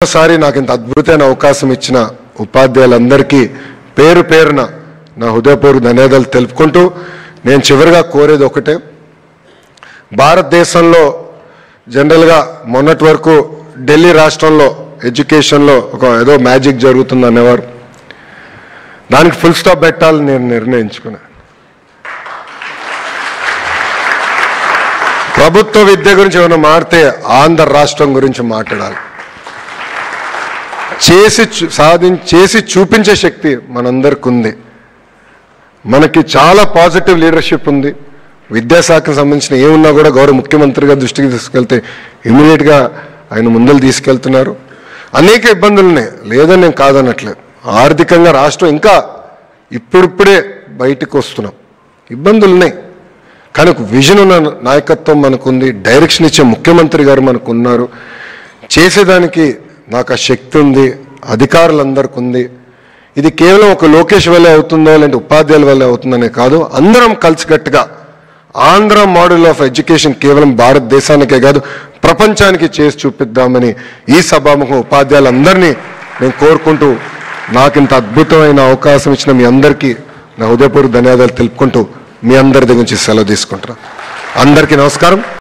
మరొకసారి నాకు ఇంత అద్భుతమైన అవకాశం ఇచ్చిన ఉపాధ్యాయులందరికీ పేరు పేరున నా హృదయపూర్వక ధన్యవాదాలు తెలుపుకుంటూ నేను చివరిగా కోరేది ఒకటే, భారతదేశంలో జనరల్గా మొన్నటి వరకు ఢిల్లీ రాష్ట్రంలో ఎడ్యుకేషన్లో ఒక ఏదో మ్యాజిక్ జరుగుతుంది అనేవారు. దానికి ఫుల్ స్టాప్ పెట్టాలని నేను నిర్ణయించుకున్నాను. ప్రభుత్వ విద్య గురించి ఏమైనా మారితే ఆంధ్ర రాష్ట్రం గురించి మాట్లాడాలి. చేసి చూపించే శక్తి మనందరికి ఉంది. మనకి చాలా పాజిటివ్ లీడర్షిప్ ఉంది. విద్యాశాఖకు సంబంధించిన ఏమున్నా కూడా గౌరవ ముఖ్యమంత్రిగా దృష్టికి తీసుకెళ్తే ఇమీడియట్గా ఆయన ముందలు తీసుకెళ్తున్నారు. అనేక ఇబ్బందులు ఉన్నాయి, లేదని నేను కాదనట్లేదు. ఆర్థికంగా రాష్ట్రం ఇంకా ఇప్పుడిప్పుడే బయటకు వస్తున్నాం, ఇబ్బందులు ఉన్నాయి. కానీ ఒక విజన్ ఉన్న నాయకత్వం మనకుంది, డైరెక్షన్ ఇచ్చే ముఖ్యమంత్రి గారు మనకు ఉన్నారు. చేసేదానికి నాకు ఆ శక్తి ఉంది, అధికారులందరికీ ఉంది. ఇది కేవలం ఒక లోకేష్ వల్లే అవుతుందో లేదంటే ఉపాధ్యాయుల వల్లే అవుతుందనే కాదు, అందరం కలిసికట్టుగా ఆంధ్ర మోడల్ ఆఫ్ ఎడ్యుకేషన్ కేవలం భారతదేశానికే కాదు ప్రపంచానికి చేసి చూపిద్దామని ఈ సభాముఖం ఉపాధ్యాయులందరినీ నేను కోరుకుంటూ, నాకు ఇంత అద్భుతమైన అవకాశం ఇచ్చిన మీ అందరికీ నా హృదయపూర్వక ధన్యవాదాలు తెలుపుకుంటూ మీ అందరి దగ్గర నుంచి సెలవు తీసుకుంటున్నాను. అందరికీ నమస్కారం.